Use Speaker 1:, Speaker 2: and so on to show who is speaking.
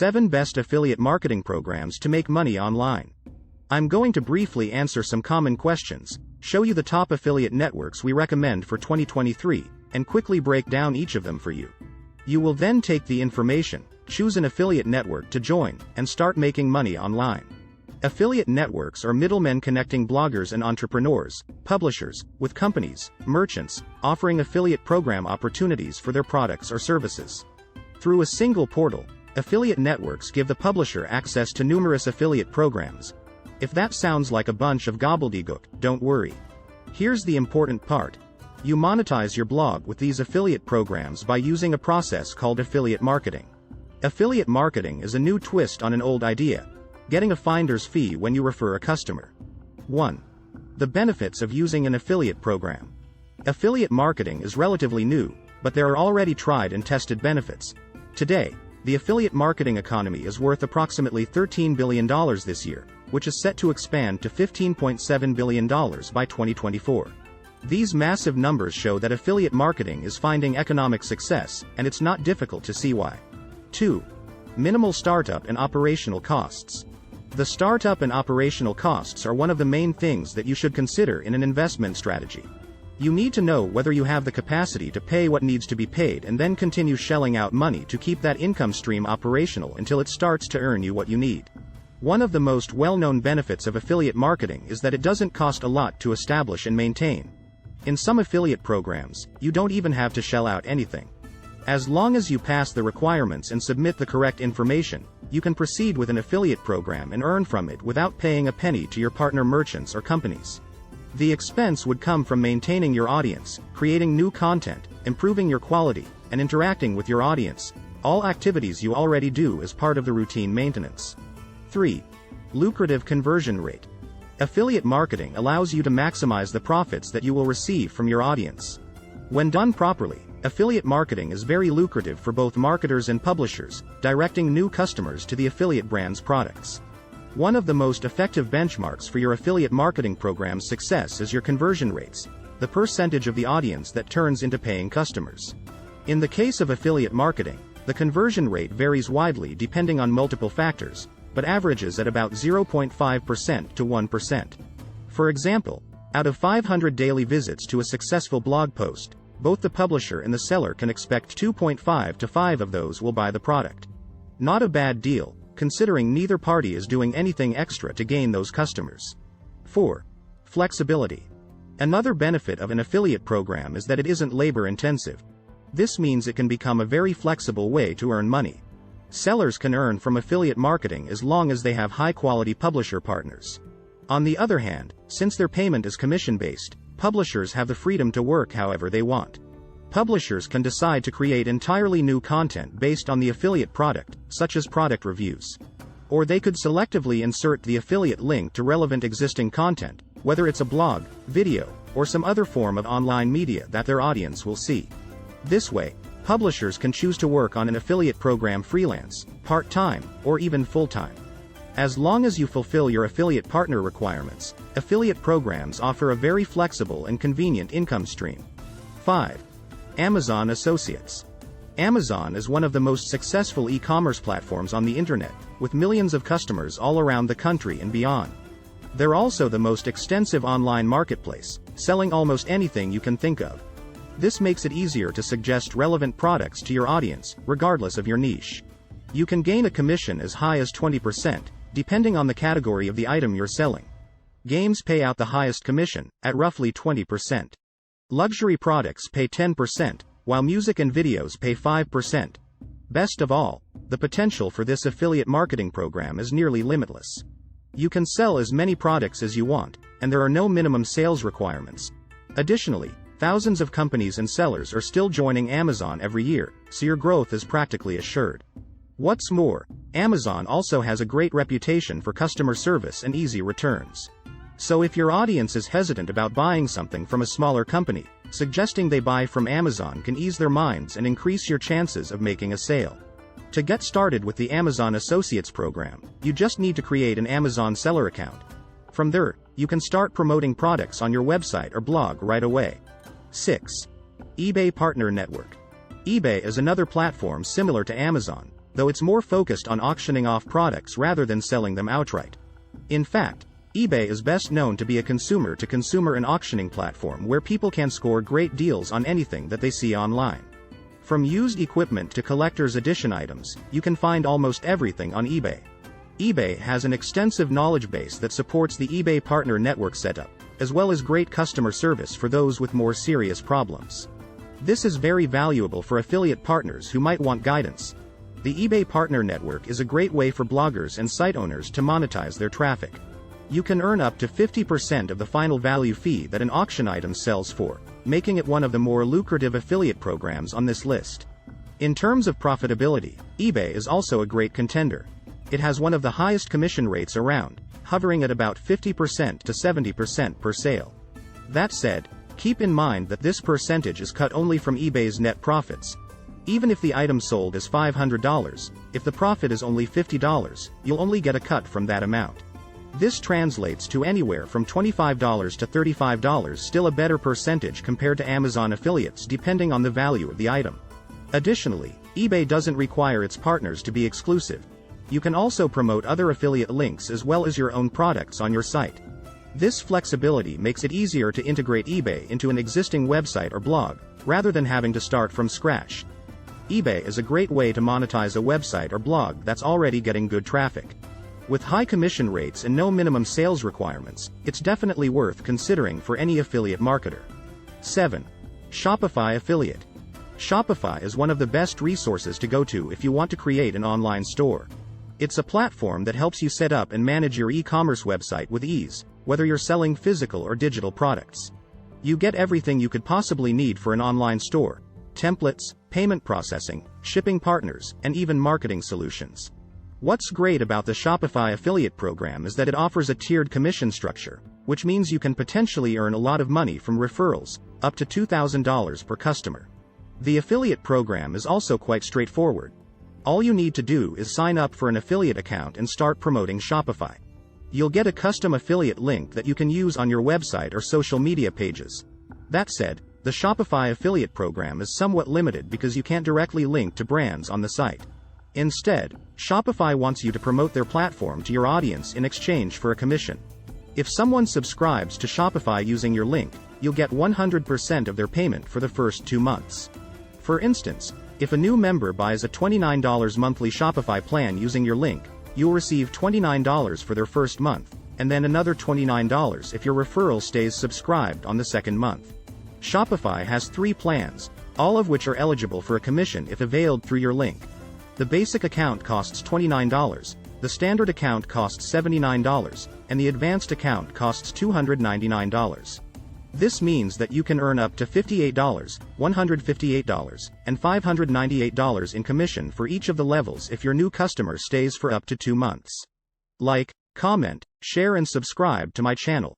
Speaker 1: 7 Best Affiliate Marketing Programs to Make Money Online. I'm going to briefly answer some common questions, show you the top affiliate networks we recommend for 2023, and quickly break down each of them for you. You will then take the information, choose an affiliate network to join, and start making money online. Affiliate networks are middlemen connecting bloggers and entrepreneurs, publishers, with companies, merchants, offering affiliate program opportunities for their products or services. Through a single portal, affiliate networks give the publisher access to numerous affiliate programs. If that sounds like a bunch of gobbledygook, don't worry. Here's the important part. You monetize your blog with these affiliate programs by using a process called affiliate marketing. Affiliate marketing is a new twist on an old idea, getting a finder's fee when you refer a customer. 1. The benefits of using an affiliate program. Affiliate marketing is relatively new, but there are already tried and tested benefits. Today, the affiliate marketing economy is worth approximately $13 billion this year, which is set to expand to $15.7 billion by 2024. These massive numbers show that affiliate marketing is finding economic success, and it's not difficult to see why. 2. Minimal startup and operational costs. The startup and operational costs are one of the main things that you should consider in an investment strategy. You need to know whether you have the capacity to pay what needs to be paid and then continue shelling out money to keep that income stream operational until it starts to earn you what you need. One of the most well-known benefits of affiliate marketing is that it doesn't cost a lot to establish and maintain. In some affiliate programs, you don't even have to shell out anything. As long as you pass the requirements and submit the correct information, you can proceed with an affiliate program and earn from it without paying a penny to your partner merchants or companies. The expense would come from maintaining your audience, creating new content, improving your quality, and interacting with your audience, all activities you already do as part of the routine maintenance. 3. Lucrative conversion rate. Affiliate marketing allows you to maximize the profits that you will receive from your audience. When done properly, affiliate marketing is very lucrative for both marketers and publishers, directing new customers to the affiliate brand's products. One of the most effective benchmarks for your affiliate marketing program's success is your conversion rates, the percentage of the audience that turns into paying customers. In the case of affiliate marketing, the conversion rate varies widely depending on multiple factors, but averages at about 0.5% to 1%. For example, out of 500 daily visits to a successful blog post, both the publisher and the seller can expect 2.5 to 5 of those will buy the product. Not a bad deal, considering neither party is doing anything extra to gain those customers. 4. Flexibility. Another benefit of an affiliate program is that it isn't labor-intensive. This means it can become a very flexible way to earn money. Sellers can earn from affiliate marketing as long as they have high-quality publisher partners. On the other hand, since their payment is commission-based, publishers have the freedom to work however they want. Publishers can decide to create entirely new content based on the affiliate product, such as product reviews. Or they could selectively insert the affiliate link to relevant existing content, whether it's a blog, video, or some other form of online media that their audience will see. This way, publishers can choose to work on an affiliate program freelance, part-time, or even full-time. As long as you fulfill your affiliate partner requirements, affiliate programs offer a very flexible and convenient income stream. 5. Amazon Associates. Amazon is one of the most successful e-commerce platforms on the internet, with millions of customers all around the country and beyond. They're also the most extensive online marketplace, selling almost anything you can think of. This makes it easier to suggest relevant products to your audience, regardless of your niche. You can gain a commission as high as 20%, depending on the category of the item you're selling. Games pay out the highest commission, at roughly 20%. Luxury products pay 10%, while music and videos pay 5%. Best of all, the potential for this affiliate marketing program is nearly limitless. You can sell as many products as you want, and there are no minimum sales requirements. Additionally, thousands of companies and sellers are still joining Amazon every year, so your growth is practically assured. What's more, Amazon also has a great reputation for customer service and easy returns. So if your audience is hesitant about buying something from a smaller company, suggesting they buy from Amazon can ease their minds and increase your chances of making a sale. To get started with the Amazon Associates program, you just need to create an Amazon seller account. From there, you can start promoting products on your website or blog right away. 6. eBay Partner Network. eBay is another platform similar to Amazon, though it's more focused on auctioning off products rather than selling them outright. In fact, eBay is best known to be a consumer-to-consumer and auctioning platform where people can score great deals on anything that they see online. From used equipment to collector's edition items, you can find almost everything on eBay. eBay has an extensive knowledge base that supports the eBay Partner Network setup, as well as great customer service for those with more serious problems. This is very valuable for affiliate partners who might want guidance. The eBay Partner Network is a great way for bloggers and site owners to monetize their traffic. You can earn up to 50% of the final value fee that an auction item sells for, making it one of the more lucrative affiliate programs on this list. In terms of profitability, eBay is also a great contender. It has one of the highest commission rates around, hovering at about 50% to 70% per sale. That said, keep in mind that this percentage is cut only from eBay's net profits. Even if the item sold is $500, if the profit is only $50, you'll only get a cut from that amount. This translates to anywhere from $25 to $35, still a better percentage compared to Amazon affiliates depending on the value of the item. Additionally, eBay doesn't require its partners to be exclusive. You can also promote other affiliate links as well as your own products on your site. This flexibility makes it easier to integrate eBay into an existing website or blog, rather than having to start from scratch. eBay is a great way to monetize a website or blog that's already getting good traffic. With high commission rates and no minimum sales requirements, it's definitely worth considering for any affiliate marketer. 7. Shopify Affiliate. Shopify is one of the best resources to go to if you want to create an online store. It's a platform that helps you set up and manage your e-commerce website with ease, whether you're selling physical or digital products. You get everything you could possibly need for an online store: templates, payment processing, shipping partners, and even marketing solutions. What's great about the Shopify affiliate program is that it offers a tiered commission structure, which means you can potentially earn a lot of money from referrals, up to $2,000 per customer. The affiliate program is also quite straightforward. All you need to do is sign up for an affiliate account and start promoting Shopify. You'll get a custom affiliate link that you can use on your website or social media pages. That said, the Shopify affiliate program is somewhat limited because you can't directly link to brands on the site. Instead, Shopify wants you to promote their platform to your audience in exchange for a commission. If someone subscribes to Shopify using your link, you'll get 100% of their payment for the first 2 months. For instance, if a new member buys a $29 monthly Shopify plan using your link, you'll receive $29 for their first month, and then another $29 if your referral stays subscribed on the second month. Shopify has 3 plans, all of which are eligible for a commission if availed through your link. The basic account costs $29, the standard account costs $79, and the advanced account costs $299. This means that you can earn up to $58, $158, and $598 in commission for each of the levels if your new customer stays for up to 2 months. Like, comment, share and subscribe to my channel.